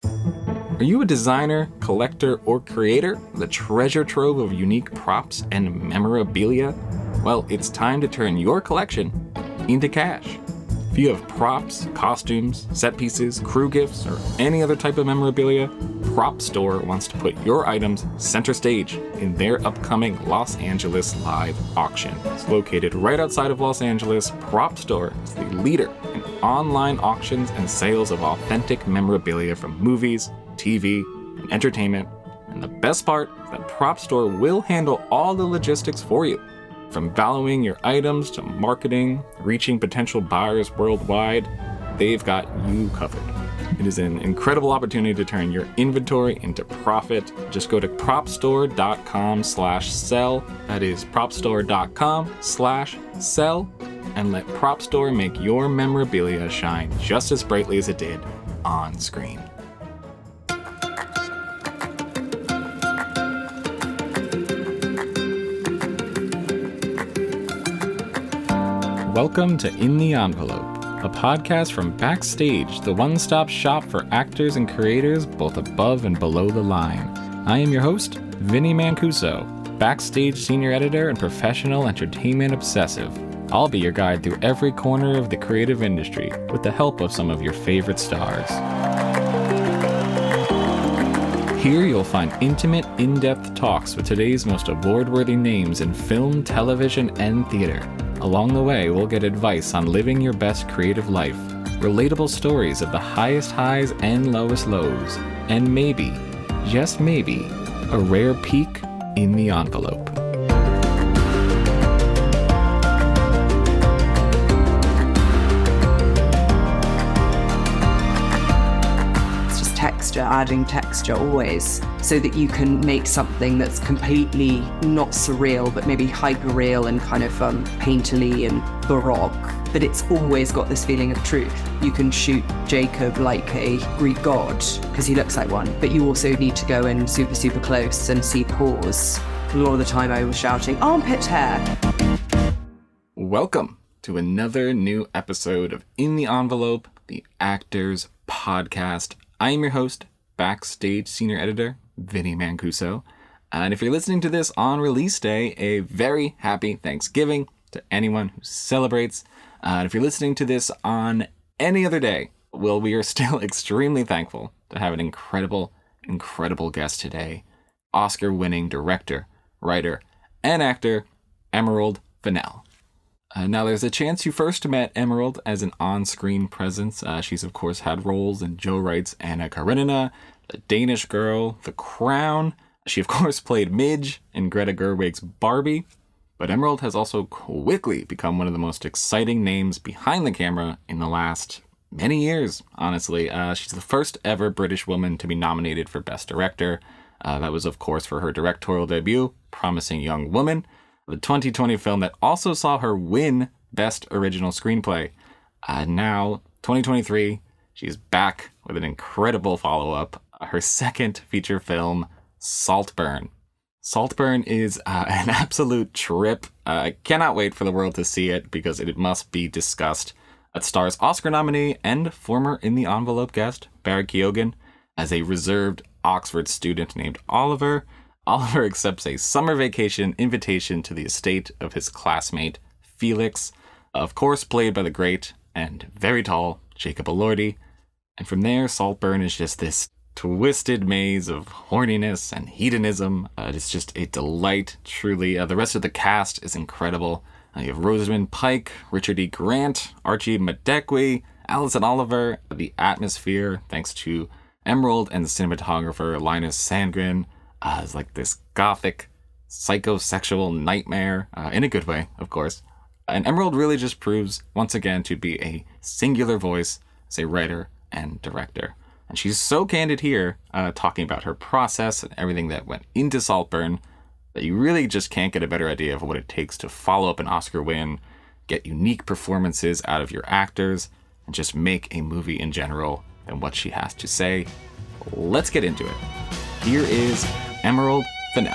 Are you a designer, collector, or creator with a treasure trove of unique props and memorabilia? Well, it's time to turn your collection into cash. If you have props, costumes, set pieces, crew gifts, or any other type of memorabilia, Prop Store wants to put your items center stage in their upcoming Los Angeles live auction. It's located right outside of Los Angeles. Prop Store is the leader in online auctions and sales of authentic memorabilia from movies, TV, and entertainment. And the best part is that Prop Store will handle all the logistics for you. From valuing your items to marketing, reaching potential buyers worldwide, they've got you covered. It is an incredible opportunity to turn your inventory into profit. Just go to propstore.com/sell. That is propstore.com/sell, and let Prop Store make your memorabilia shine just as brightly as it did on screen. Welcome to In the Envelope, a podcast from Backstage, the one-stop shop for actors and creators both above and below the line. I am your host, Vinnie Mancuso, Backstage senior editor and professional entertainment obsessive. I'll be your guide through every corner of the creative industry with the help of some of your favorite stars. Here you'll find intimate, in-depth talks with today's most award-worthy names in film, television, and theater. Along the way, we'll get advice on living your best creative life, relatable stories of the highest highs and lowest lows, and maybe, just maybe, a rare peek in the envelope. Adding texture always, so that you can make something that's completely not surreal, but maybe hyper-real and kind of painterly and baroque. But it's always got this feeling of truth. You can shoot Jacob like a Greek god, because he looks like one, but you also need to go in super, super close and see pores. A lot of the time I was shouting, armpit hair! Welcome to another new episode of In the Envelope, the Actors Podcast. I am your host, Backstage senior editor, Vinnie Mancuso. And if you're listening to this on release day, a very happy Thanksgiving to anyone who celebrates. And if you're listening to this on any other day, well, we are still extremely thankful to have an incredible, incredible guest today. Oscar-winning director, writer, and actor, Emerald Fennell. Now, there's a chance you first met Emerald as an on-screen presence. She's, of course, had roles in Joe Wright's Anna Karenina, The Danish Girl, The Crown. She, of course, played Midge in Greta Gerwig's Barbie. But Emerald has also quickly become one of the most exciting names behind the camera in the last many years, honestly. She's the first ever British woman to be nominated for Best Director. That was, of course, for her directorial debut, Promising Young Woman, the 2020 film that also saw her win Best Original Screenplay. Now, 2023, she's back with an incredible follow-up, her second feature film, Saltburn. Saltburn is an absolute trip. I cannot wait for the world to see it because it must be discussed. It stars Oscar nominee and former In the Envelope guest, Barry Keoghan, as a reserved Oxford student named Oliver. Oliver accepts a summer vacation invitation to the estate of his classmate, Felix, of course played by the great and very tall Jacob Elordi. And from there, Saltburn is just this twisted maze of horniness and hedonism. It's just a delight, truly. The rest of the cast is incredible. You have Rosamund Pike, Richard E. Grant, Archie Madekwe, Alison Oliver. The atmosphere, thanks to Emerald and the cinematographer Linus Sandgren, is like this gothic, psychosexual nightmare, in a good way, of course. And Emerald really just proves, once again, to be a singular voice as a writer and director. And she's so candid here, talking about her process and everything that went into Saltburn, that you really just can't get a better idea of what it takes to follow up an Oscar win, get unique performances out of your actors, and just make a movie in general than what she has to say. Let's get into it. Here is Emerald Fennell.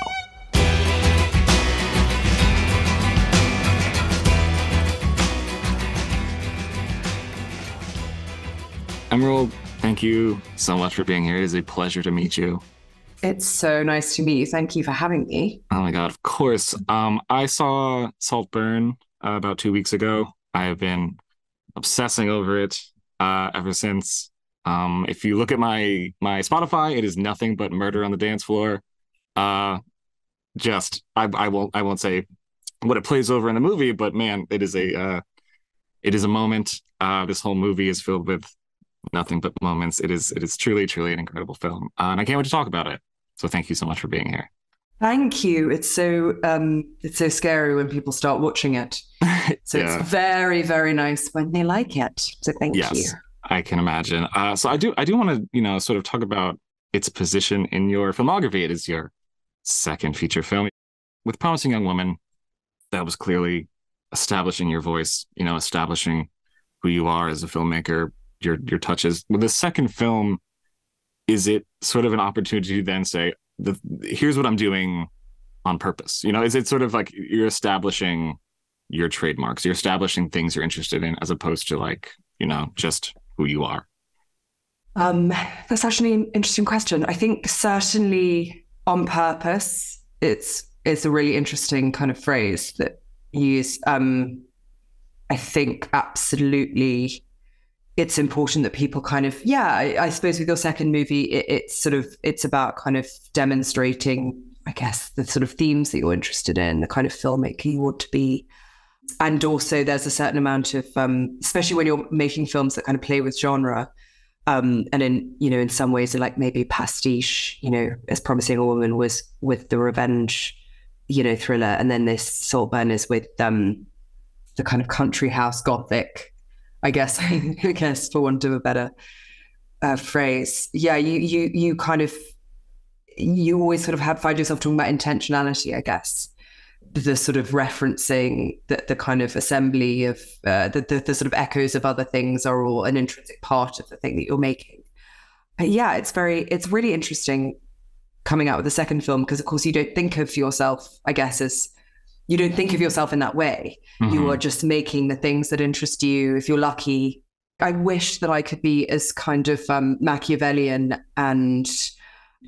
Emerald, Thank you so much for being here. It is a pleasure to meet you. It's so nice to meet you. Thank you for having me. Oh my God, of course. I saw Saltburn about 2 weeks ago. I have been obsessing over it ever since. If you look at my Spotify, it is nothing but murder on the dance floor. Uh, I won't say what it plays over in the movie, but man, it is a moment. This whole movie is filled with nothing but moments. It is truly an incredible film, and I can't wait to talk about it. So thank you so much for being here. Thank you. It's so scary when people start watching it. So Yeah. it's very, very nice when they like it. So thank you. Yes, I can imagine. So I do want to, sort of talk about its position in your filmography. It is your second feature film. With Promising Young Woman, that was clearly establishing your voice, establishing who you are as a filmmaker, your touches. With the second film, is it sort of an opportunity to then say, here's what I'm doing on purpose? Is it sort of like you're establishing your trademarks, you're establishing things you're interested in, as opposed to like, just who you are? That's actually an interesting question. I think certainly on purpose, it's a really interesting kind of phrase that you use. I think absolutely it's important that people kind of, I suppose with your second movie, it's about kind of demonstrating, I guess, the sort of themes that you're interested in, the kind of filmmaker you want to be. And also there's a certain amount of, especially when you're making films that kind of play with genre, and in some ways are like maybe pastiche, as Promising a Woman was with the revenge, thriller. And then this Saltburn is with the kind of country house gothic, I guess, for want of a better phrase. Yeah, you kind of, you always sort of find yourself talking about intentionality, I guess. The sort of referencing that the kind of assembly of the sort of echoes of other things are all an intrinsic part of the thing that you're making. But yeah, it's really interesting coming out with the second film, because of course you don't think of yourself, I guess, you don't think of yourself in that way. Mm-hmm. You are just making the things that interest you. If you're lucky, I wish that I could be as kind of Machiavellian and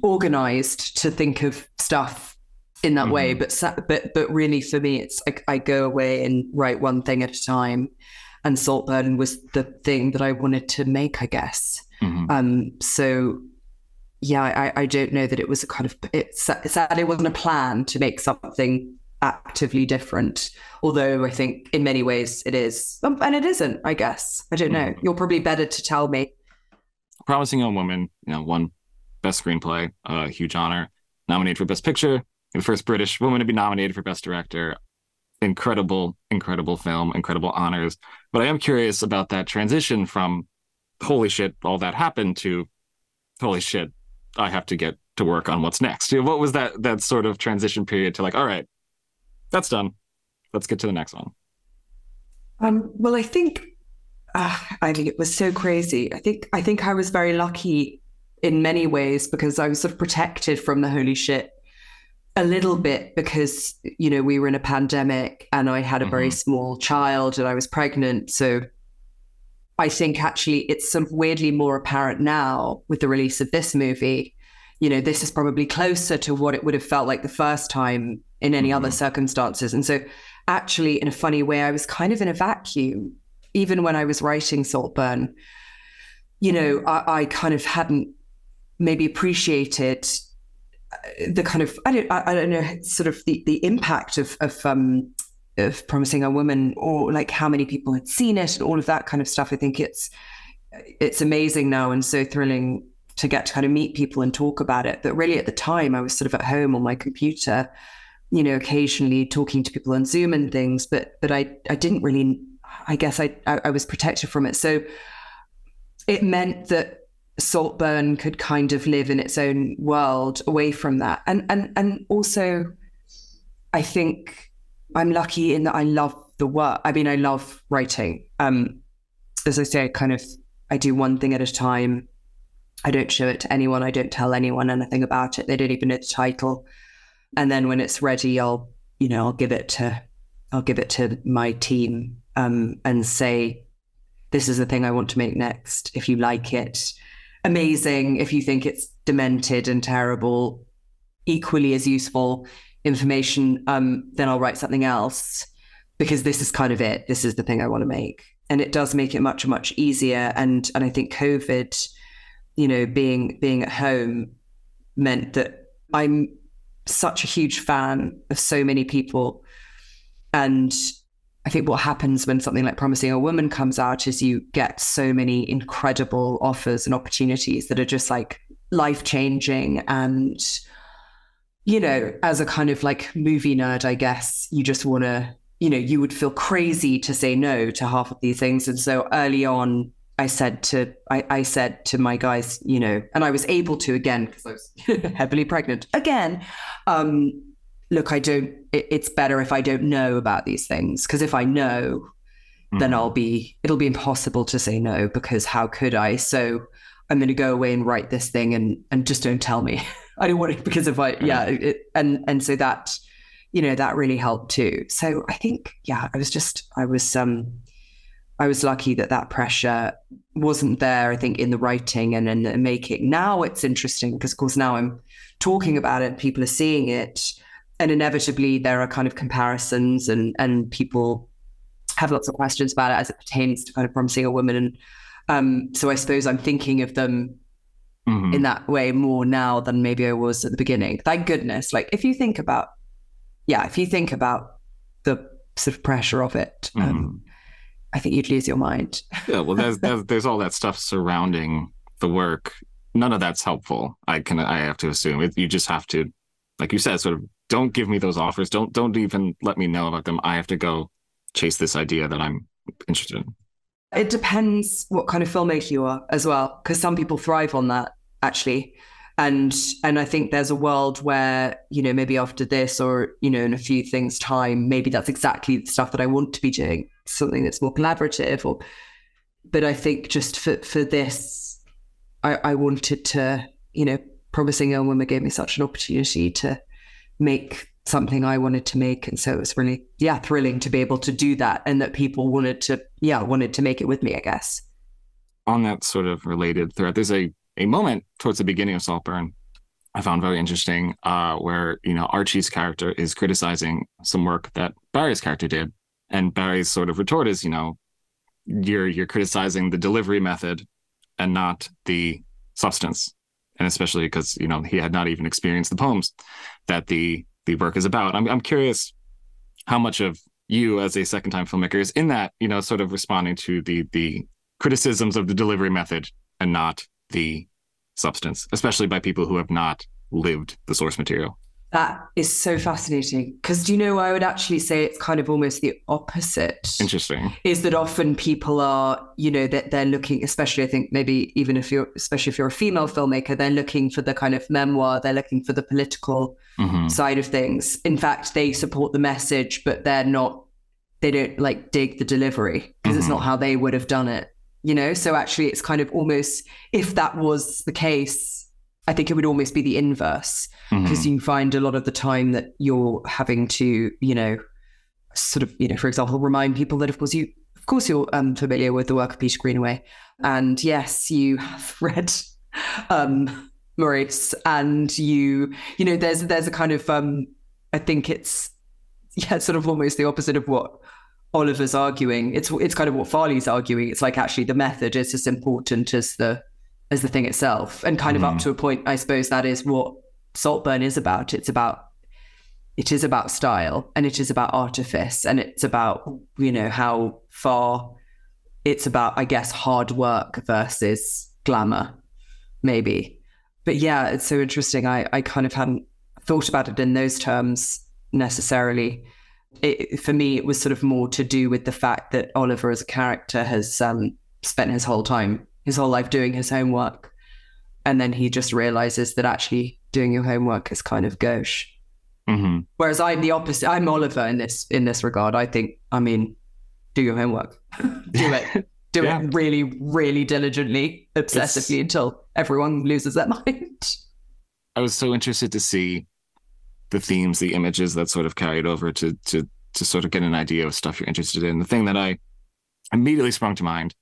organized to think of stuff in that way. But really for me, it's like I go away and write one thing at a time. And Saltburn was the thing that I wanted to make, I guess. Mm-hmm. So yeah, I don't know that it was a kind of, it wasn't a plan to make something actively different, although I think in many ways it is, and it isn't, I guess. I don't know. You're probably better to tell me. Promising Young Woman, won Best Screenplay, a huge honor, nominated for Best Picture, the first British woman to be nominated for Best Director. Incredible film, incredible honors. But I am curious about that transition from holy shit, all that happened, to holy shit, I have to get to work on what's next. What was that sort of transition period to like, all right, that's done, let's get to the next one? Well, I think it was so crazy. I think I was very lucky in many ways, because I was sort of protected from the holy shit a little bit, because we were in a pandemic and I had a very small child and I was pregnant. So I think actually it's sort of weirdly more apparent now with the release of this movie. This is probably closer to what it would have felt like the first time in any other circumstances. And so actually, in a funny way, I was kind of in a vacuum, even when I was writing Saltburn. I kind of hadn't maybe appreciated the kind of, I don't know, sort of the impact of Promising a Woman, or like how many people had seen it and all of that kind of stuff. I think it's amazing now and so thrilling to get to kind of meet people and talk about it. But really at the time I was sort of at home on my computer, occasionally talking to people on Zoom and things, but I didn't really, I guess I was protected from it. So it meant that Saltburn could kind of live in its own world away from that. And also I think I'm lucky in that I love the work. I mean, I love writing. As I say, I do one thing at a time. I don't show it to anyone. I don't tell anyone anything about it. They don't even know the title. And then when it's ready, I'll give it to my team, and say, this is the thing I want to make next. If you like it, amazing. If you think it's demented and terrible, equally as useful information, then I'll write something else, because this is kind of it. This is the thing I want to make. And it does make it much, much easier. And I think COVID, being at home meant that I'm such a huge fan of so many people. And I think what happens when something like Promising a Woman comes out is you get so many incredible offers and opportunities that are just like life-changing. And, as a kind of like movie nerd, I guess, you just want to, you would feel crazy to say no to half of these things. And so early on, I said to my guys, and I was able to, again, because I was heavily pregnant again, look, it's better if I don't know about these things, because if I know, then it'll be impossible to say no, because how could I? So I'm going to go away and write this thing and just don't tell me. I don't want it, because if I, and so that, that really helped too. So I think, I was lucky that pressure wasn't there, I think, in the writing and in the making. Now it's interesting because, of course, now I'm talking about it, people are seeing it, and inevitably there are kind of comparisons and people have lots of questions about it as it pertains to kind of Promising a Woman. And so I suppose I'm thinking of them in that way more now than maybe I was at the beginning. Thank goodness. Like if you think about the sort of pressure of it, I think you'd lose your mind. Yeah, well, there's all that stuff surrounding the work. None of that's helpful. I have to assume you just have to, like you said, sort of don't give me those offers. Don't even let me know about them. I have to go chase this idea that I'm interested in. It depends what kind of filmmaker you are as well, because some people thrive on that actually. And I think there's a world where, maybe after this or, in a few things time, maybe that's exactly the stuff that I want to be doing, something that's more collaborative. But I think just for this, I wanted to, Promising a Woman gave me such an opportunity to make something I wanted to make. And so it was really, thrilling to be able to do that, and that people wanted to make it with me, I guess. On that sort of related thread, there's a moment towards the beginning of Saltburn I found very interesting, where, Archie's character is criticizing some work that Barry's character did. And Barry's sort of retort is, you're criticizing the delivery method and not the substance. And especially because, he had not even experienced the poems that the work is about. I'm curious how much of you as a second-time filmmaker is in that, sort of responding to the criticisms of the delivery method and not the substance, especially by people who have not lived the source material. That is so fascinating, because I would actually say it's kind of almost the opposite. Interesting. Is that often people are, that they're looking, especially I think maybe even especially if you're a female filmmaker, they're looking for the kind of memoir, they're looking for the political side of things. In fact, they support the message, but they don't like dig the delivery, because it's not how they would have done it, So actually it's kind of almost, if that was the case, I think it would almost be the inverse, because you find a lot of the time that you're having to, sort of, for example, remind people that, of course, you're familiar with the work of Peter Greenaway. And yes, you have read Maurice, and there's a kind of, I think it's sort of almost the opposite of what Oliver's arguing. It's kind of what Farley's arguing. It's like actually the method is as important as the thing itself, and kind of up to a point, I suppose that is what Saltburn is about. It is about style, and it is about artifice, and it's about, how far it's about, I guess, hard work versus glamour, maybe. But yeah, it's so interesting. I kind of hadn't thought about it in those terms necessarily. For me, it was sort of more to do with the fact that Oliver as a character has spent his whole life doing his homework. And then he just realizes that actually doing your homework is kind of gauche. Whereas I'm the opposite. I'm Oliver in this regard. I think, do your homework. Do it. Do it really, really diligently, obsessively, until everyone loses their mind. I was so interested to see the themes, the images that sort of carried over to sort of get an idea of stuff you're interested in. The thing that I immediately sprung to mind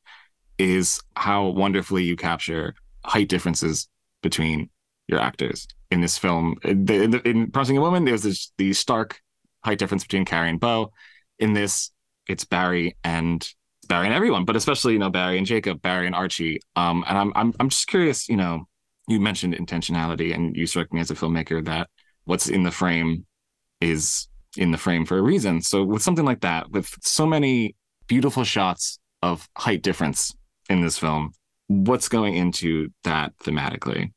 is how wonderfully you capture height differences between your actors in this film. In Promising a Woman, there's the stark height difference between Carrie and Beau. In this, it's Barry and everyone, but especially, Barry and Jacob, Barry and Archie. And I'm just curious, you mentioned intentionality, and you struck me as a filmmaker that what's in the frame is in the frame for a reason. So with something like that, with so many beautiful shots of height difference in this film, what's going into that thematically?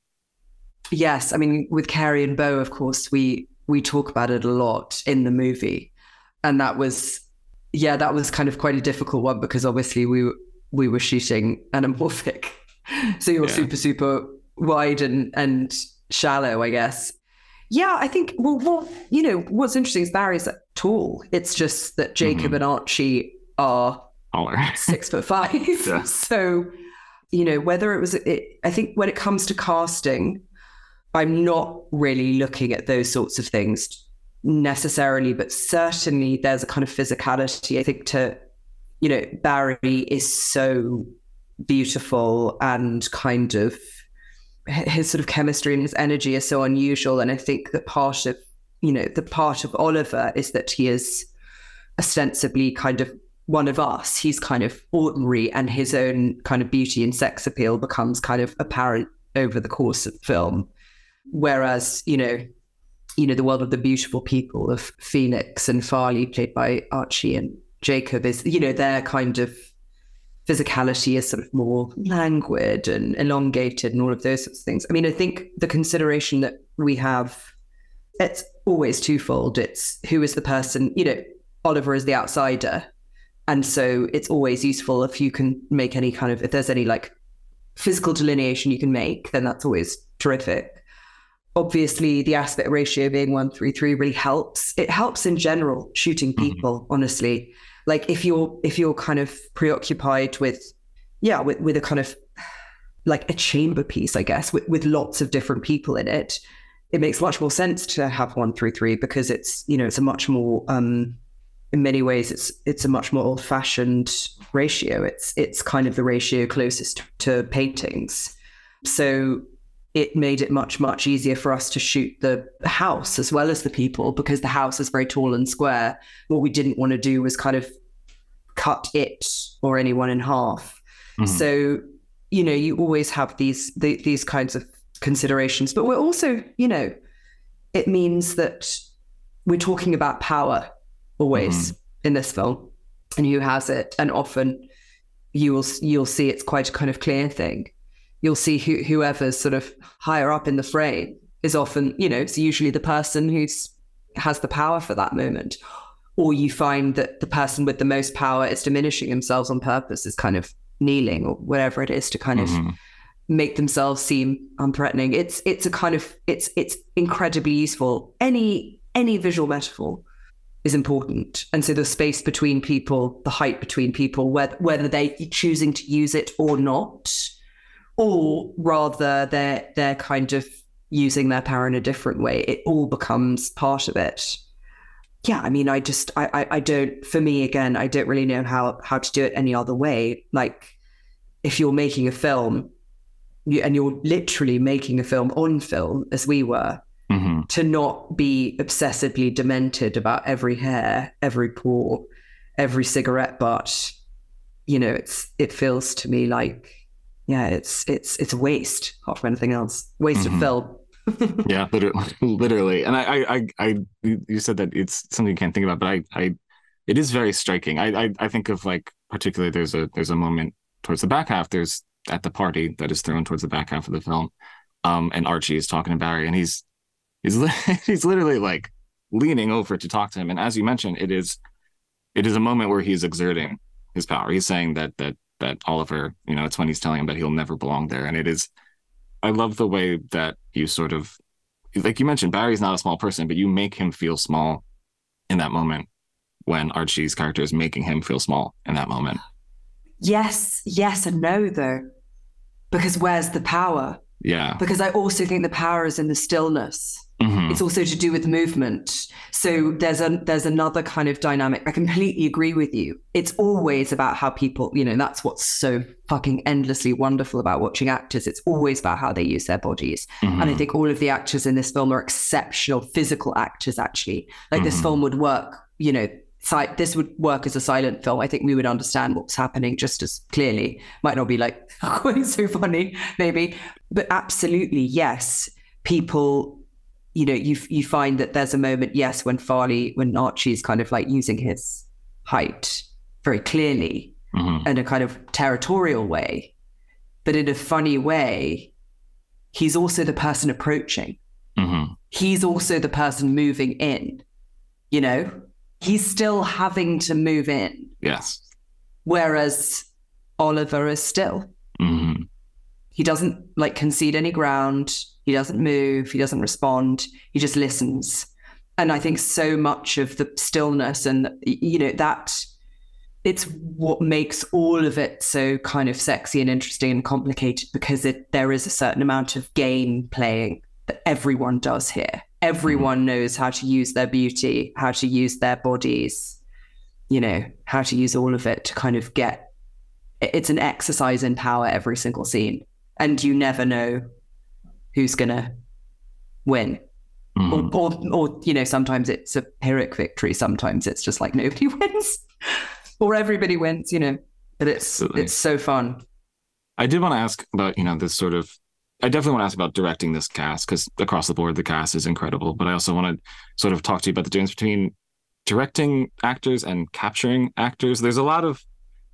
Yes, I mean, with Carrie and Beau, of course, we talk about it a lot in the movie, and that was kind of quite a difficult one because obviously we were shooting anamorphic, so you're super wide and shallow, I guess. Yeah, I think what's interesting is Barry's tall. It's just that Jacob and Archie are taller, 6'5". Yeah. So whether it was I think when it comes to casting, I'm not really looking at those sorts of things necessarily, but certainly there's a kind of physicality. I think Barry is so beautiful, and kind of his sort of chemistry and his energy is so unusual. And I think that part of Oliver is that he is ostensibly kind of one of us. He's kind of ordinary, and his own kind of beauty and sex appeal becomes kind of apparent over the course of the film. Whereas, the world of the beautiful people of Phoenix and Farley, played by Archie and Jacob, is, their kind of physicality is sort of more languid and elongated and all of those sorts of things. I mean, I think the consideration that we have, it's always twofold. It's who is the person, Oliver is the outsider. And so it's always useful if you can make if there's any like physical delineation you can make, then that's always terrific. Obviously, the aspect ratio being 1:3:3 really helps. It helps in general shooting people, honestly. Like if you're kind of preoccupied with a kind of like a chamber piece, I guess, with lots of different people in it, it makes much more sense to have 1:3:3 because it's it's a much more in many ways it's a much more old-fashioned ratio. It's kind of the ratio closest to paintings. So it made it much, much easier for us to shoot the house as well as the people, because the house is very tall and square. What we didn't want to do was kind of cut it or anyone in half. So, you always have these kinds of considerations. But we're also, it means that we're talking about power always in this film, and who has it. And often you'll see it's quite a kind of clear thing. You'll see whoever's sort of higher up in the frame is often, it's usually the person who has the power for that moment. Or you find that the person with the most power is diminishing themselves on purpose, is kind of kneeling or whatever it is to kind of make themselves seem unthreatening. It's a kind of, it's incredibly useful. Any visual metaphor is important. And so the space between people, the height between people, whether they're choosing to use it or not, or rather they're kind of using their power in a different way, it all becomes part of it. Yeah, I mean, I don't, for me, again, I don't really know how to do it any other way. Like, if you're making a film, and you're literally making a film on film, as we were, to not be obsessively demented about every hair, every pore, every cigarette butt, it feels to me like, it's a waste of anything else. Waste of film. Yeah, literally. And you said that it's something you can't think about, but it is very striking. I think of, like, particularly there's a moment towards the back half, there's at the party that is thrown towards the back half of the film. And Archie is talking to Barry, and he's literally like leaning over to talk to him. And as you mentioned, it is a moment where he's exerting his power. He's saying that Oliver, it's when he's telling him that he'll never belong there. And I love the way that you sort of, like you mentioned, Barry's not a small person, but you make him feel small in that moment when Archie's character is making him feel small in that moment. Yes and no, though. Because where's the power? Yeah. Because I also think the power is in the stillness. It's also to do with movement. So there's another kind of dynamic. I completely agree with you. It's always about how people, that's what's so fucking endlessly wonderful about watching actors. It's always about how they use their bodies. And I think all of the actors in this film are exceptional physical actors, actually. Like this film would work, this would work as a silent film. I think we would understand what's happening just as clearly. Might not be like quite so funny, maybe. But absolutely, yes, people... you find that there's a moment, yes, when Archie's kind of like using his height very clearly in a kind of territorial way, but in a funny way, he's also the person approaching. He's also the person moving in, he's still having to move in. Yes. Whereas Oliver is still. He doesn't like concede any ground. He doesn't move. He doesn't respond. He just listens. And I think so much of the stillness and, that it's what makes all of it so kind of sexy and interesting and complicated, because there is a certain amount of game playing that everyone does here. Everyone knows how to use their beauty, how to use their bodies, how to use all of it to kind of it's an exercise in power every single scene. And you never know who's going to win. Or, sometimes it's a Pyrrhic victory. Sometimes it's just like nobody wins or everybody wins, but it's so fun. I did want to ask about, this sort of, I definitely want to ask about directing this cast, because across the board, the cast is incredible. But I also want to sort of talk to you about the difference between directing actors and capturing actors. There's a lot of,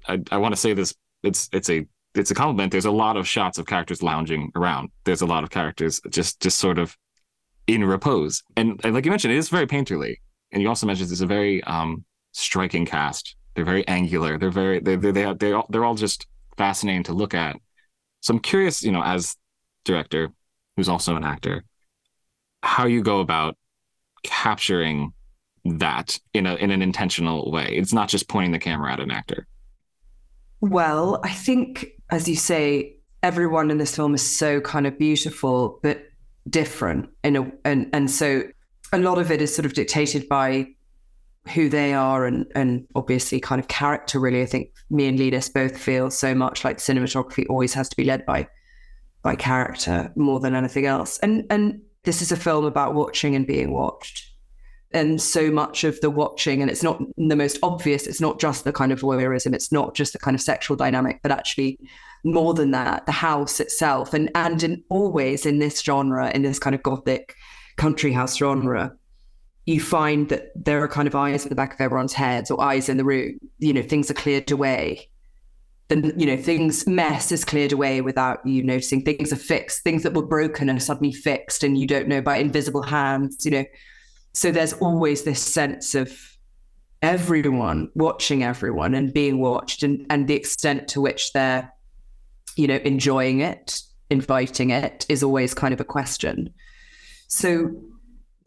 I want to say this, it's a compliment. There's a lot of shots of characters lounging around. There's a lot of characters just sort of in repose. And like you mentioned, it is very painterly. And you also mentioned it's a very striking cast. They're very angular. They're all just fascinating to look at. So I'm curious, as director, who's also an actor, how you go about capturing that in an intentional way. It's not just pointing the camera at an actor. Well, I think, as you say, everyone in this film is so kind of beautiful, but different. And so a lot of it is sort of dictated by who they are and obviously kind of character, really. I think me and Linus both feel so much like cinematography always has to be led by character more than anything else. And this is a film about watching and being watched. And so much of the watching, and it's not the most obvious, it's not just the kind of voyeurism, it's not just the kind of sexual dynamic, but actually more than that, the house itself. And always in this genre, in this kind of gothic country house genre, you find that there are kind of eyes at the back of everyone's heads or eyes in the room. Things are cleared away. Then, mess is cleared away without you noticing. Things are fixed. Things that were broken are suddenly fixed and you don't know, by invisible hands, So there's always this sense of everyone watching everyone and being watched, and the extent to which they're, enjoying it, inviting it, is always kind of a question. So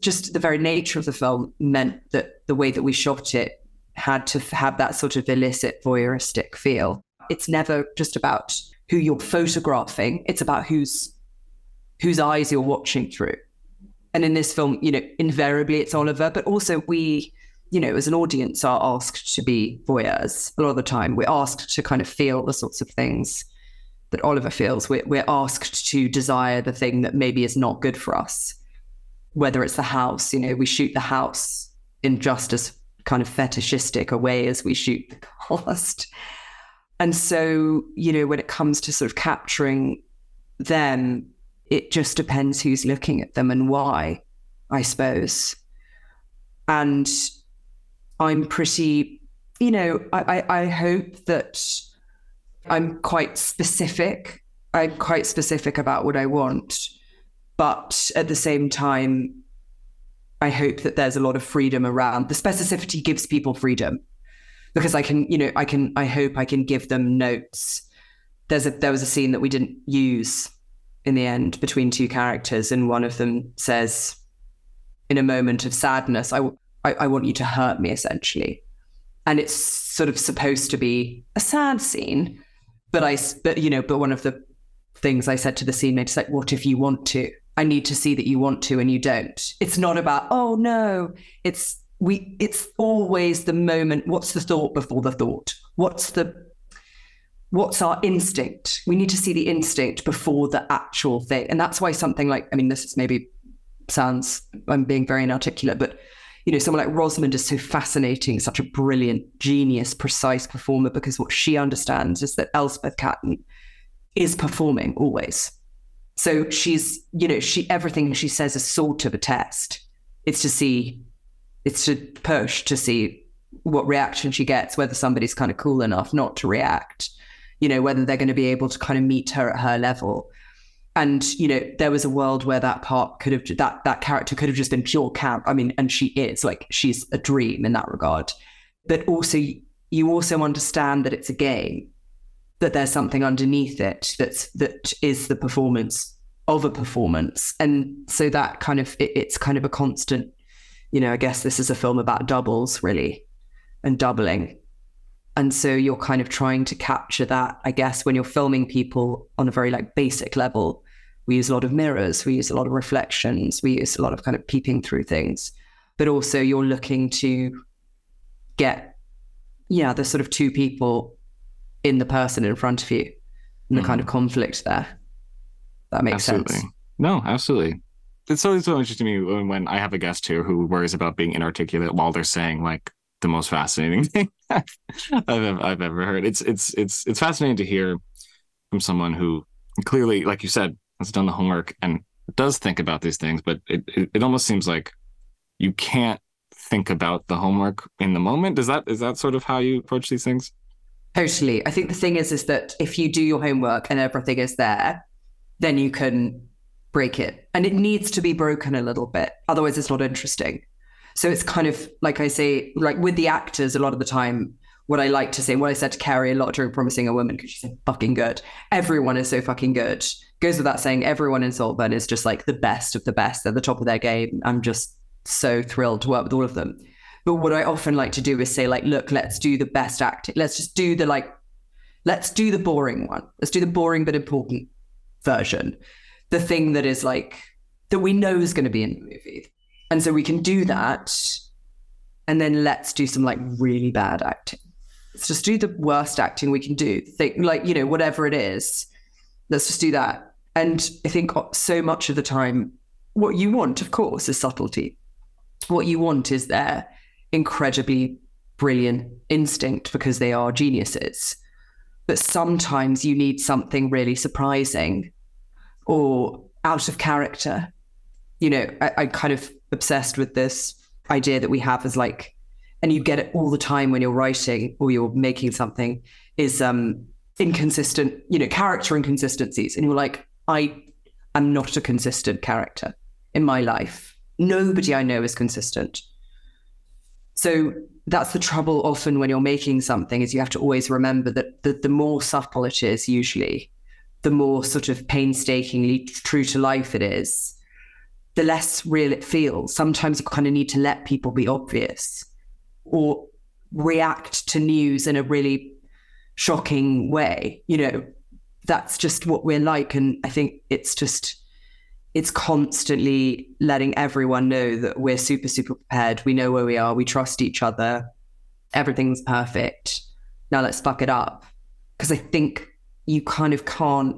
just the very nature of the film meant that the way that we shot it had to have that sort of illicit voyeuristic feel. It's never just about who you're photographing. It's about whose eyes you're watching through. And in this film, invariably it's Oliver, but also we, as an audience are asked to be voyeurs. A lot of the time we're asked to kind of feel the sorts of things that Oliver feels. We're asked to desire the thing that maybe is not good for us, whether it's the house. We shoot the house in just as kind of fetishistic a way as we shoot the cast. And so, when it comes to sort of capturing them, it just depends who's looking at them and why, I suppose. And I'm pretty, I hope that I'm quite specific. I'm quite specific about what I want. But at the same time, I hope that there's a lot of freedom around. The specificity gives people freedom, because I hope I can give them notes. There was a scene that we didn't use in the end between two characters, and one of them says, in a moment of sadness, I want you to hurt me, essentially. And it's sort of supposed to be a sad scene, but one of the things I said to the scene mate is like, what if you want to? I need to see that you want to and you don't. It's not about, oh no, it's always the moment. What's the thought before the thought? What's our instinct? We need to see the instinct before the actual thing. And that's why something like, I mean, this is maybe sounds, I'm being very inarticulate, but someone like Rosamund is so fascinating, such a brilliant, genius, precise performer, because what she understands is that Elspeth Catton is performing always. So she's, everything she says is sort of a test. It's to push to see what reaction she gets, whether somebody's kind of cool enough not to react, whether they're going to be able to kind of meet her at her level. And, there was a world where that part could have, that character could have just been pure camp. I mean, and she is, like, she's a dream in that regard. But also, you also understand that it's a game, that there's something underneath it that is the performance of a performance. And so that kind of, it's kind of a constant, I guess this is a film about doubles, really, and doubling. And so you're kind of trying to capture that, I guess, when you're filming people on a very like basic level. We use a lot of mirrors, we use a lot of reflections, we use a lot of kind of peeping through things. But also you're looking to get, the sort of two people in the person in front of you and the kind of conflict there. That makes sense. No, absolutely. It's always so interesting to me when I have a guest here who worries about being inarticulate while they're saying like the most fascinating thing I've ever heard. It's fascinating to hear from someone who clearly, like you said, has done the homework and does think about these things, but it almost seems like you can't think about the homework in the moment. Is that sort of how you approach these things? Totally. I think the thing is that if you do your homework and everything is there, then you can break it. And it needs to be broken a little bit. Otherwise, it's not interesting. So it's kind of, like I say, like with the actors, a lot of the time, what I like to say, what I said to Carrie a lot during Promising a Woman, because she's so fucking good. Everyone is so fucking good. Goes without saying, everyone in Saltburn is just like the best of the best. They're the top of their game. I'm just so thrilled to work with all of them. But what I often like to do is say, like, look, let's do the best acting. Let's just do let's do the boring one. Let's do the boring but important version. The thing that is like, that we know is going to be in the movie. And so we can do that. And then let's do some like really bad acting. Let's just do the worst acting we can do. Whatever it is, let's just do that. And I think so much of the time, what you want, of course, is subtlety. What you want is their incredibly brilliant instinct, because they are geniuses. But sometimes you need something really surprising or out of character. I kind of obsessed with this idea that we have as like, and you get it all the time when you're writing or you're making something, is inconsistent, character inconsistencies. And you're like, I am not a consistent character in my life. Nobody I know is consistent. So that's the trouble often when you're making something, is you have to always remember that the more subtle it is, usually, the more sort of painstakingly true to life it is, the less real it feels. Sometimes you kind of need to let people be obvious or react to news in a really shocking way. That's just what we're like. And I think it's constantly letting everyone know that we're super, super prepared. We know where we are. We trust each other. Everything's perfect. Now let's fuck it up. Because I think you kind of can't,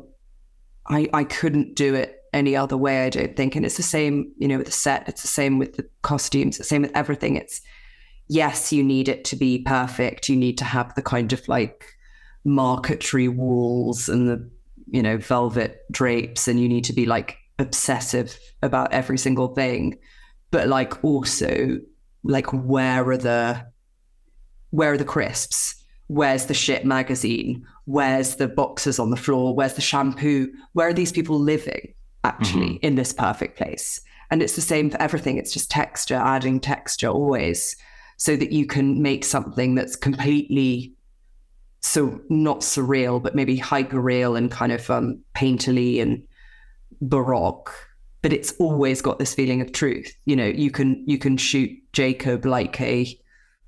I couldn't do it any other way, I don't think. And it's the same, with the set. It's the same with the costumes. It's the same with everything. It's, yes, you need it to be perfect. You need to have the kind of like marquetry walls and the, velvet drapes. And you need to be like obsessive about every single thing. But like also like, where are the crisps? Where's the shit magazine? Where's the boxes on the floor? Where's the shampoo? Where are these people living actually in this perfect place? And it's the same for everything. It's just texture, adding texture always, so that you can make something that's completely, so not surreal, but maybe hyper real and kind of painterly and baroque. But it's always got this feeling of truth. You can shoot Jacob like a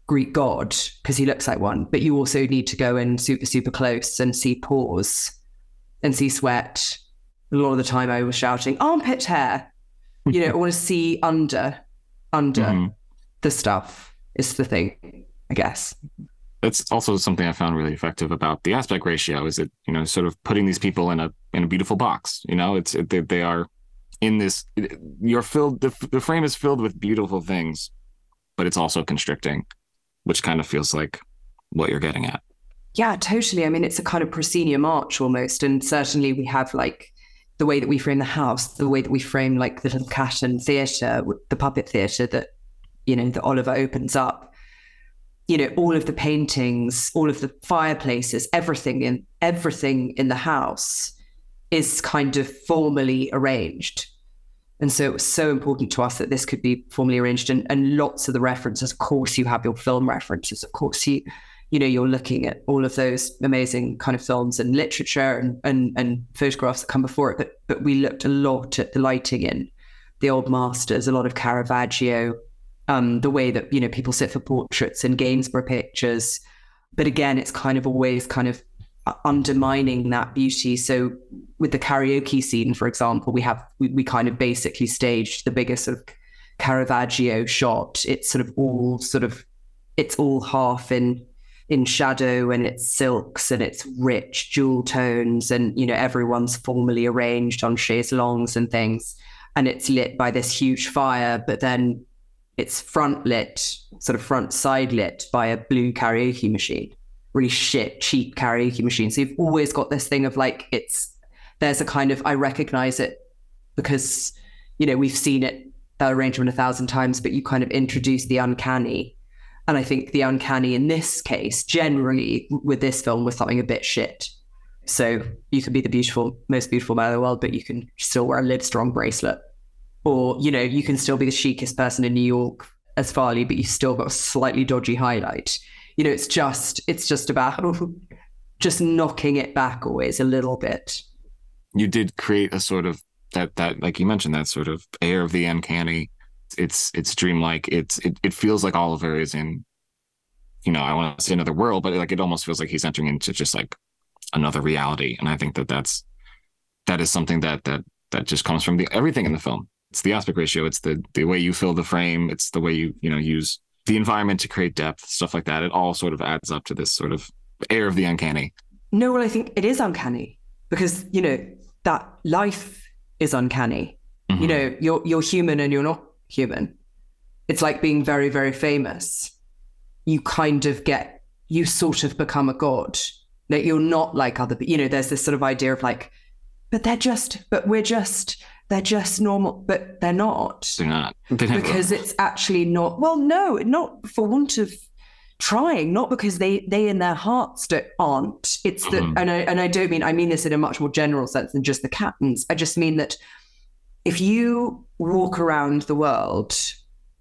Greek god because he looks like one, but you also need to go in super, super close and see pores and see sweat a lot of the time I was shouting, armpit hair. I want to see under the stuff is the thing, I guess. That's also something I found really effective about the aspect ratio is it, sort of putting these people in a beautiful box. They are in this, you're filled, the frame is filled with beautiful things, but it's also constricting, which kind of feels like what you're getting at. Yeah, totally. I mean, it's a kind of proscenium arch almost. And certainly we have like the way that we frame the house, the way that we frame like the little Catton theatre, the puppet theatre that, that Oliver opens up. All of the paintings, all of the fireplaces, everything in the house is kind of formally arranged. And so it was so important to us that this could be formally arranged, and lots of the references. Of course, you have your film references. Of course, you're looking at all of those amazing kind of films and literature and photographs that come before it. But we looked a lot at the lighting in the old masters, a lot of Caravaggio, the way that, people sit for portraits and Gainsborough pictures. But again, it's kind of always kind of undermining that beauty. So with the karaoke scene, for example, we kind of basically staged the biggest sort of Caravaggio shot. It's it's all half in shadow, and it's silks and it's rich jewel tones, and everyone's formally arranged on chaiselongs and things, and it's lit by this huge fire, but then it's front side lit by a blue karaoke machine, really cheap karaoke machine. So you've always got this thing of like, there's a kind of, I recognize it because, we've seen it, that arrangement 1,000 times, but you kind of introduce the uncanny. And I think the uncanny in this case, generally with this film, was something a bit shit. So you can be the most beautiful man in the world, but you can still wear a Livestrong bracelet. Or, you can still be the chicest person in New York as Farley, but you've still got a slightly dodgy highlight. It's just about just knocking it back always a little bit. You did create a sort of that like you mentioned, that sort of air of the uncanny. It's dreamlike. It feels like Oliver is in, I want to say another world, but like it almost feels like he's entering into just like another reality. And I think that is something that just comes from everything in the film. It's the aspect ratio. It's the way you fill the frame. It's the way you use the environment to create depth, stuff like that. It all sort of adds up to this sort of air of the uncanny. No, well, I think it is uncanny because, that life is uncanny. Mm-hmm. You're human and you're not human. It's like being very, very famous. You sort of become a god. That you're not like other people. There's this sort of idea of like, they're just normal, but they're not. They're not. Because it's actually not, well, no, not for want of trying, not because they in their hearts aren't. It's that, mm-hmm. I mean this in a much more general sense than just the Cattons. I just mean that if you walk around the world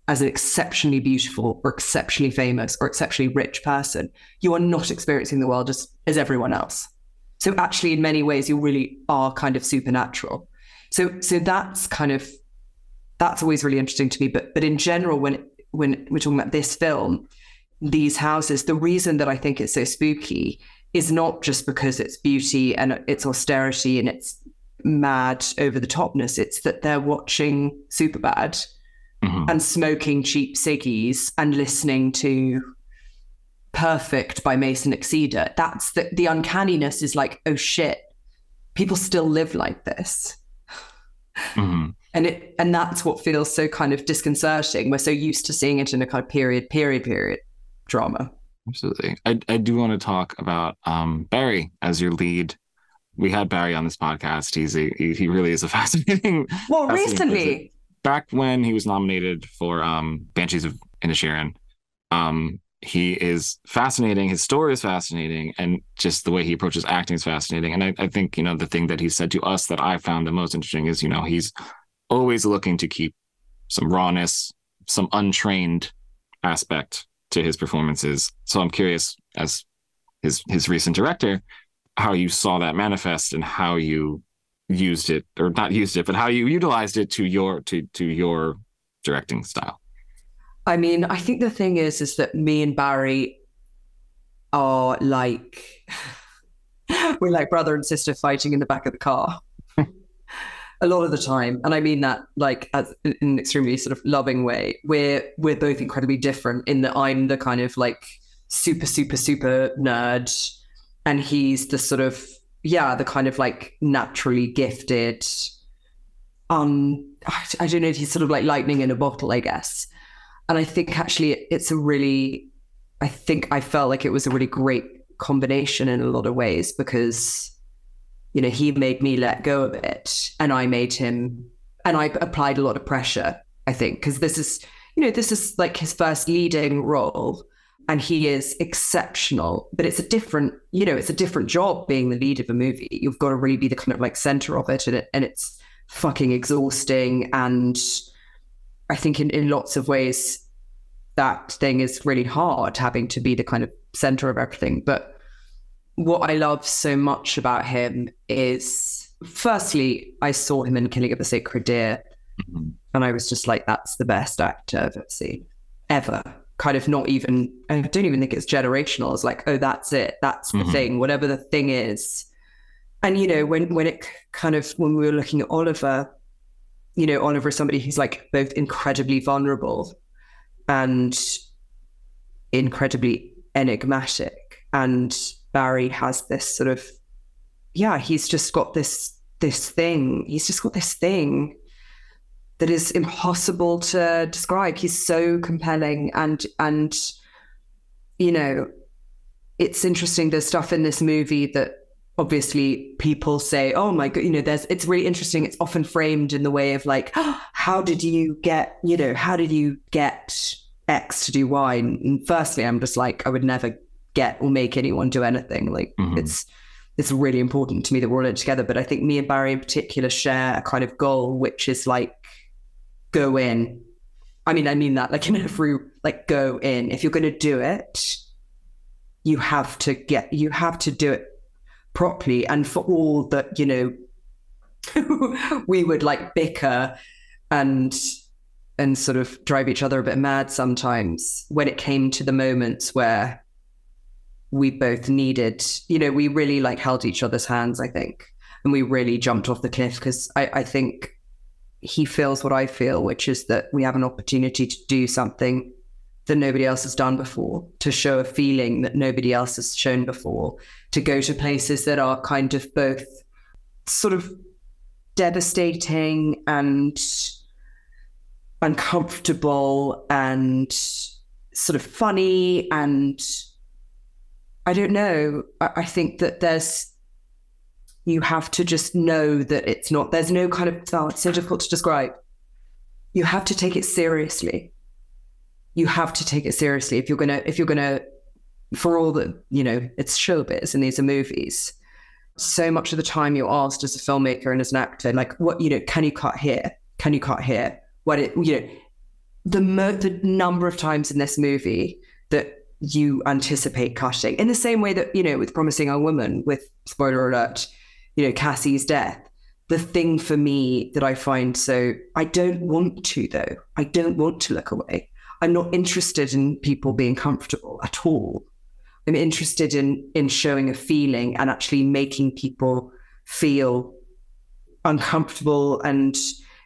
as an exceptionally beautiful or exceptionally famous or exceptionally rich person, you are not experiencing the world as everyone else. So actually, in many ways, you really are kind of supernatural. So that's always really interesting to me. But in general, when we're talking about this film, these houses, the reason that I think it's so spooky is not just because it's beauty and it's austerity and it's mad over the topness. It's that they're watching Superbad mm-hmm. and smoking cheap ciggies and listening to Perfect by Mason Exeter. That's the uncanniness is like, oh shit, people still live like this. Mm-hmm. And that's what feels so kind of disconcerting. We're so used to seeing it in a kind of period drama. Absolutely. I do want to talk about Barry as your lead. We had Barry on this podcast. He really is a fascinating. Well, recently, back when he was nominated for Banshees of Inisherin, he is fascinating. His story is fascinating, and just the way he approaches acting is fascinating. And I think the thing that he said to us that I found the most interesting is he's always looking to keep some rawness, some untrained aspect to his performances. So I'm curious, as his recent director, how you saw that manifest and how you used it, or not used it, but how you utilized it to your directing style. I mean, I think the thing is that me and Barry are like, we're like brother and sister fighting in the back of the car. a lot of the time, and I mean that like as in an extremely sort of loving way, we're both incredibly different in that I'm the kind of like super, super, super nerd, and he's the sort of, yeah, the kind of like naturally gifted, I don't know, he's sort of like lightning in a bottle, I guess. And I think actually it's a really, I think I felt like it was a really great combination in a lot of ways because, you know, he made me let go of it and I made him, and I applied a lot of pressure, I think, because this is, you know, this is like his first leading role and he is exceptional, but it's a different, you know, it's a different job being the lead of a movie. You've got to really be the kind of like center of it, and it's fucking exhausting. And I think in lots of ways that thing is really hard, having to be the kind of center of everything. But what I love so much about him is, firstly, I saw him in Killing of a Sacred Deer, and I was just like, that's the best actor I've ever seen, ever. Kind of not even, I don't even think it's generational. It's like, oh, that's it. That's the thing, whatever the thing is. And, you know, when it kind of, when we were looking at Oliver, you know, Oliver is somebody who's like both incredibly vulnerable and incredibly enigmatic. And Barry has this sort of, yeah, he's just got this thing. He's just got this thing that is impossible to describe. He's so compelling. And you know, it's interesting. There's stuff in this movie that obviously people say, oh my God, you know, it's really interesting. It's often framed in the way of like, oh, how did you get X to do Y? And firstly, I'm just like, I would never get or make anyone do anything. Like it's really important to me that we're all in it together. But I think me and Barry in particular share a kind of goal, which is like, go in. I mean that like in every, like, go in. If you're going to do it, you have to do it properly. And for all that, you know, we would like bicker and sort of drive each other a bit mad sometimes, when it came to the moments where we both needed, you know, we really like held each other's hands, I think, and we really jumped off the cliff, because I think he feels what I feel, which is that we have an opportunity to do something that nobody else has done before, to show a feeling that nobody else has shown before, to go to places that are kind of both sort of devastating and uncomfortable and sort of funny. And I don't know, I think that you have to just know that there's no kind of, it's so difficult to describe. You have to take it seriously. You have to take it seriously if you're gonna, for all that, you know, it's showbiz and these are movies. So much of the time you're asked as a filmmaker and as an actor, like, what, you know, can you cut here? Can you cut here? You know, the number of times in this movie that you anticipate cutting, in the same way that, you know, with Promising Young Woman, with, spoiler alert, you know, Kasey's death. The thing for me that I find I don't want to, though. I don't want to look away. I'm not interested in people being comfortable at all. I'm interested in showing a feeling and actually making people feel uncomfortable. And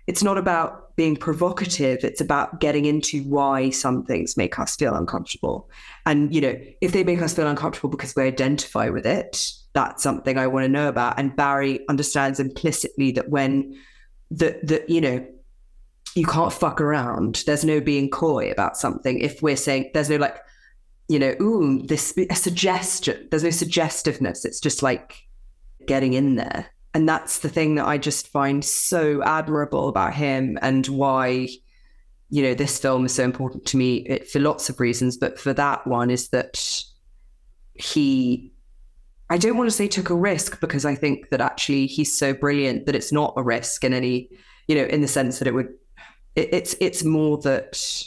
it's not about being provocative. It's about getting into why some things make us feel uncomfortable. And, you know, if they make us feel uncomfortable because we identify with it, that's something I want to know about. And Barry understands implicitly that when you know, you can't fuck around. There's no being coy about something. If we're saying, there's no like, you know, a suggestion. There's no suggestiveness. It's just like getting in there. And that's the thing that I just find so admirable about him, and why, you know, this film is so important to me, for lots of reasons. But for that one is that I don't want to say took a risk, because I think that actually he's so brilliant that it's not a risk in any, you know, in the sense that it's more that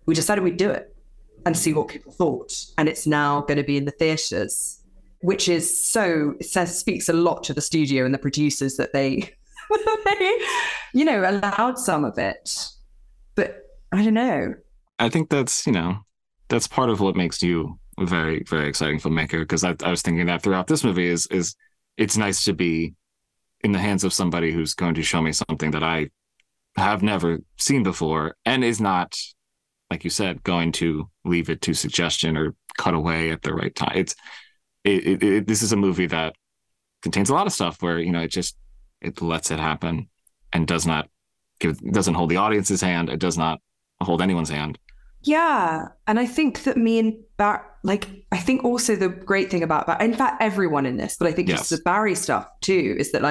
we decided we'd do it and see what people thought. And it's now going to be in the theatres, which is speaks a lot to the studio and the producers that they, you know, allowed some of it. But I don't know. I think that's, you know, that's part of what makes you a very, very exciting filmmaker. Because I was thinking that throughout this movie is it's nice to be in the hands of somebody who's going to show me something that I have never seen before and is not, like you said, going to leave it to suggestion or cut away at the right time. This is a movie that contains a lot of stuff where, it lets it happen and doesn't hold the audience's hand. It does not hold anyone's hand. Yeah. And I think that I think also the great thing about that, in fact, everyone in this, but I think just the Barry stuff too, is that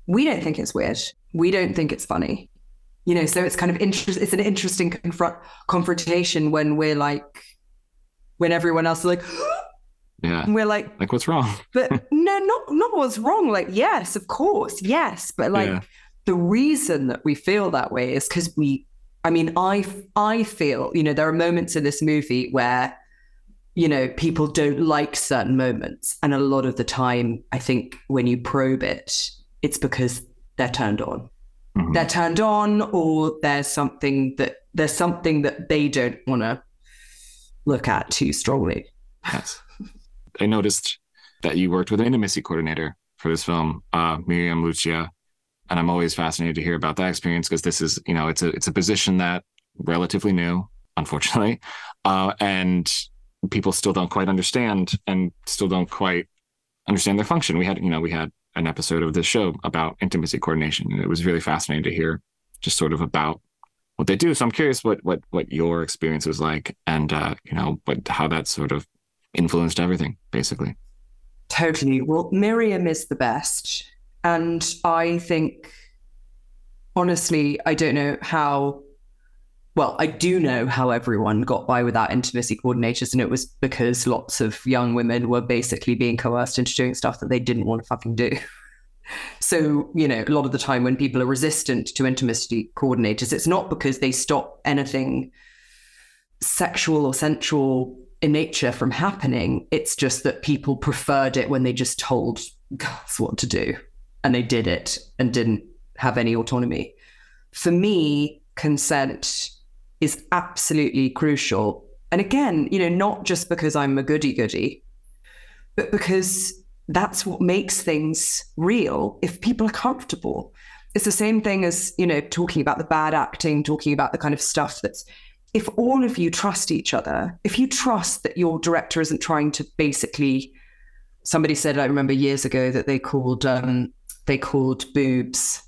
we don't think it's weird. We don't think it's funny. So it's kind of it's an interesting confrontation when when everyone else is like, yeah, and we're like, what's wrong? But no, not what's wrong. Yes, of course. Yes. But the reason that we feel that way is because I feel, there are moments in this movie where, people don't like certain moments. And a lot of the time, I think when you probe it, it's because they're turned on. Mm-hmm. They're turned on, or there's something that they don't want to look at too strongly. Yes. I noticed that you worked with an intimacy coordinator for this film, Miriam Lucia. And I'm always fascinated to hear about that experience because this is, it's a position that relatively new, unfortunately, and people still don't quite understand and still don't quite understand their function. We had an episode of this show about intimacy coordination, and it was really fascinating to hear just sort of about what they do. So I'm curious what your experience was like, and how that sort of influenced everything, basically. Totally. Well, Miriam is the best. And I think, honestly, I don't know how, well, I do know how everyone got by without intimacy coordinators. And it was because lots of young women were basically being coerced into doing stuff that they didn't want to fucking do. So, a lot of the time when people are resistant to intimacy coordinators, it's not because they stop anything sexual or sensual in nature from happening. It's just that people preferred it when they just told girls what to do. And they did it and didn't have any autonomy. For me, consent is absolutely crucial. And again, not just because I'm a goody-goody, but because that's what makes things real if people are comfortable. It's the same thing as, talking about the bad acting, talking about the kind of stuff that's, if all of you trust each other, if you trust that your director isn't trying to basically, somebody said, I remember years ago, that they called boobs.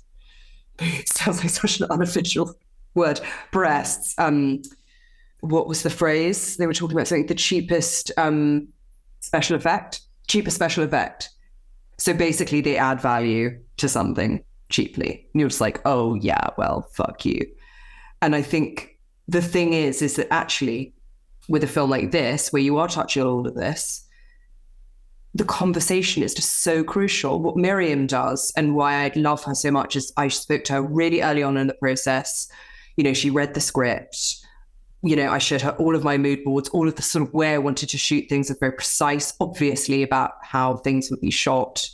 Sounds like such an unofficial word. Breasts. What was the phrase? They were talking about something, the cheapest special effect. So basically they add value to something cheaply. And you're just like, oh yeah, well, fuck you. And I think the thing is that actually with a film like this, where you are touching on all of this, the conversation is just so crucial. What Miriam does and why I love her so much is I spoke to her really early on in the process. She read the script. I showed her all of my mood boards, all of the sort of way I wanted to shoot things, are very precise, obviously, about how things would be shot.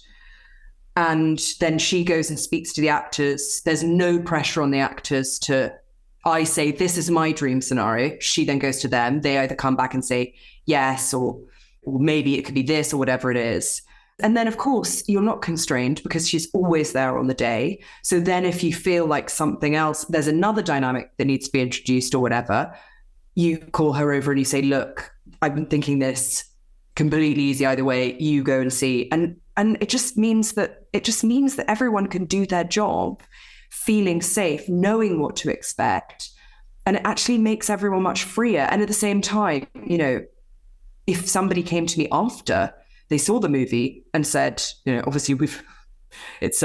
And then she goes and speaks to the actors. There's no pressure on the actors I say, this is my dream scenario. She then goes to them. They either come back and say yes, or maybe it could be this, or whatever it is. And then, of course, you're not constrained because she's always there on the day. So then if you feel like something else, there's another dynamic that needs to be introduced or whatever, you call her over and you say, look, I've been thinking this, completely easy either way, you go and see. And it just means that everyone can do their job feeling safe, knowing what to expect. And it actually makes everyone much freer. And at the same time, if somebody came to me after they saw the movie and said, obviously it's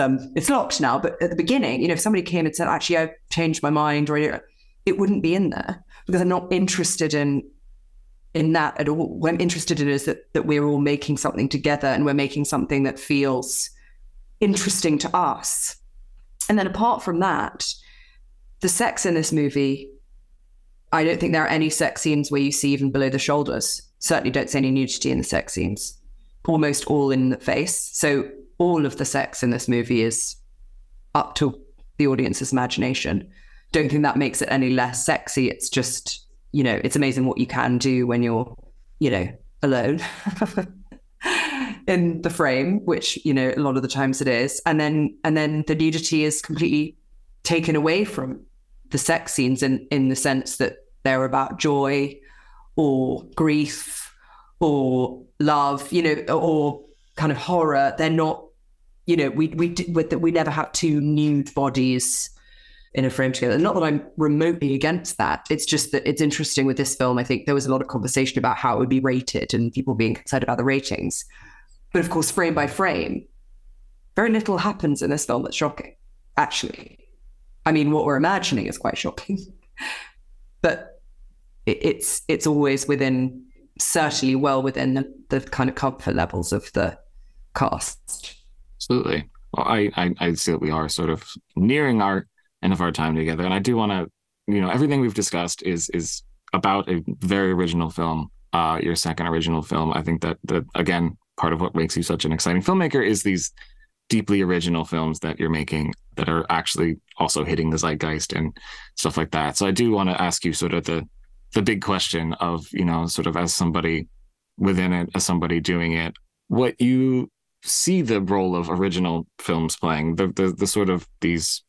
locked now, but at the beginning, if somebody came and said, actually, I've changed my mind, or it wouldn't be in there because I'm not interested in that at all. What I'm interested in is that we're all making something together and we're making something that feels interesting to us. And then apart from that, the sex in this movie, I don't think there are any sex scenes where you see even below the shoulders. Certainly don't see any nudity in the sex scenes. Almost all in the face. So all of the sex in this movie is up to the audience's imagination. Don't think that makes it any less sexy. It's just, it's amazing what you can do when you're, alone. in the frame, which, you know, a lot of the times it is. And then the nudity is completely taken away from the sex scenes in the sense that they're about joy or grief or love, you know, or kind of horror. They're not, you know, we never have two nude bodies in a frame together. Not that I'm remotely against that. It's just that it's interesting with this film. I think there was a lot of conversation about how it would be rated and people being concerned about the ratings. But of course, frame by frame, very little happens in this film that's shocking, actually. I mean, what we're imagining is quite shocking. But it's always within, certainly well within the kind of comfort levels of the cast. Absolutely. Well, I see that we are sort of nearing our end of our time together. And I do want to, you know, everything we've discussed is about a very original film, your second original film. I think that, again, part of what makes you such an exciting filmmaker is these deeply original films that you're making that are actually also hitting the zeitgeist and stuff like that. So I do want to ask you sort of the big question of, you know, sort of as somebody within it, as somebody doing it, what you see the role of original films playing, the sort of these,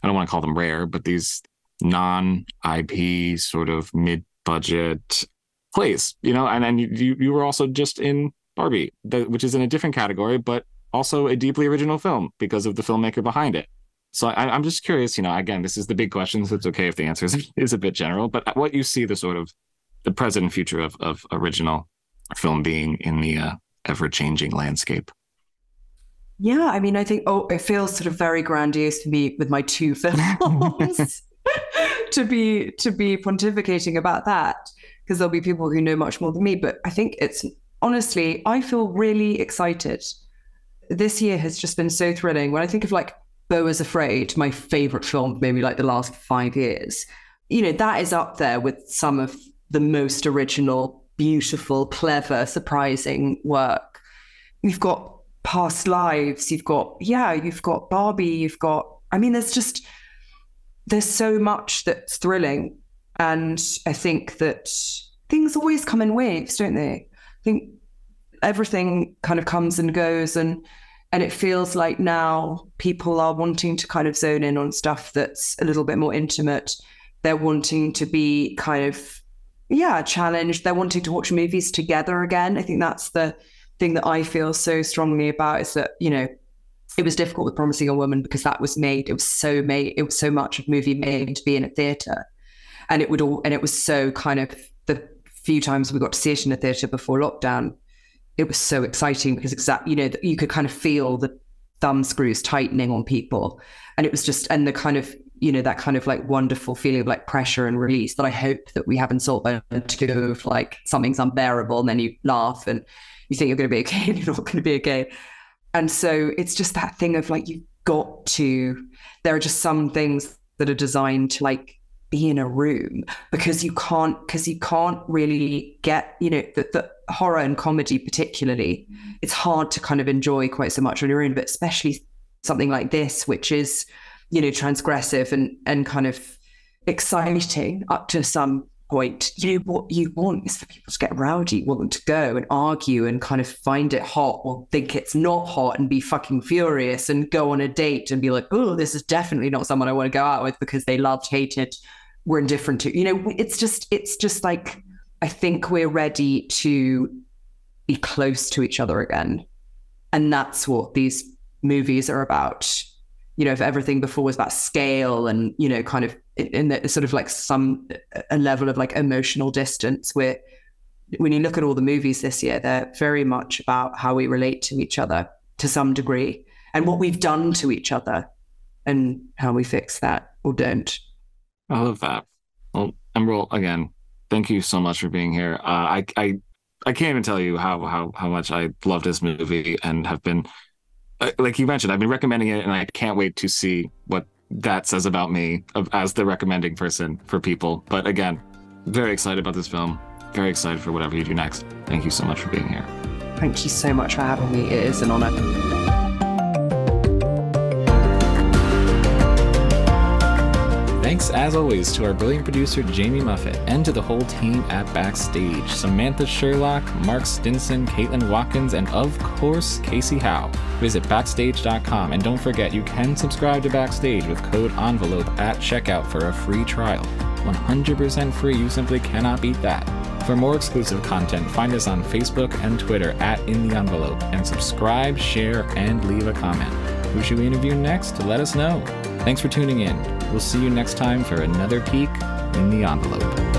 I don't want to call them rare, but these non-IP sort of mid-budget plays, you know, and you were also just in Barbie, which is in a different category, but also a deeply original film because of the filmmaker behind it. So I'm just curious, you know, again, this is the big question, so it's okay if the answer is a bit general, but what you see the sort of the present and future of original film being in the ever-changing landscape. Yeah, I mean, I think, it feels sort of very grandiose for me with my two films to be pontificating about that, because there'll be people who know much more than me. But I think it's, honestly, I feel really excited. This year has just been so thrilling. When I think of like Beau is Afraid, my favorite film, maybe like the last 5 years, you know, that is up there with some of the most original, beautiful, clever, surprising work. You've got Past Lives, you've got Barbie, I mean, there's so much that's thrilling. And I think that things always come in waves, don't they? I think everything kind of comes and goes, and it feels like now people are wanting to kind of zone in on stuff that's a little bit more intimate. They're wanting to be kind of, challenged. They're wanting to watch movies together again. I think that's the thing that I feel so strongly about, is that, you know, it was difficult with Promising Young Woman because that was made. It was so much of movie made to be in a theatre, and it was so kind of, the few times we got to see it in a theatre before lockdown, it was so exciting because you know, you could kind of feel the thumb screws tightening on people, and it was just, and the kind of, you know, that kind of like wonderful feeling of like pressure and release that I hope that we have in Saltburn too, of like something's unbearable and then you laugh and you think you're going to be okay and you're not going to be okay. And so it's just that thing of like, there are just some things that are designed to like be in a room, because you can't really get, you know, the horror and comedy particularly, it's hard to kind of enjoy quite so much on your own, but especially something like this, which is, you know, transgressive and kind of exciting up to some point. You know, what you want is for people to get rowdy, you want them to go and argue and kind of find it hot or think it's not hot and be fucking furious and go on a date and be like, oh, this is definitely not someone I want to go out with because they loved, hated, were indifferent to. You know, it's just like, I think we're ready to be close to each other again. And that's what these movies are about. You know, if everything before was about scale and, you know, kind of in the sort of like a level of like emotional distance, where when you look at all the movies this year, they're very much about how we relate to each other to some degree and what we've done to each other and how we fix that or don't. I love that. Well, Emerald, again, thank you so much for being here. I can't even tell you how much I love this movie and have been, like you mentioned, I've been recommending it, and I can't wait to see what that says about me as the recommending person for people. But again, very excited about this film. Very excited for whatever you do next. Thank you so much for being here. Thank you so much for having me. It is an honor. Thanks, as always, to our brilliant producer, Jamie Muffett, and to the whole team at Backstage. Samantha Sherlock, Mark Stinson, Caitlin Watkins, and of course, Kasey Howe. Visit Backstage.com, and don't forget you can subscribe to Backstage with code ENVELOPE at checkout for a free trial. 100% free, you simply cannot beat that. For more exclusive content, find us on Facebook and Twitter at In The Envelope, and subscribe, share, and leave a comment. Who should we interview next? Let us know. Thanks for tuning in. We'll see you next time for another peek in the envelope.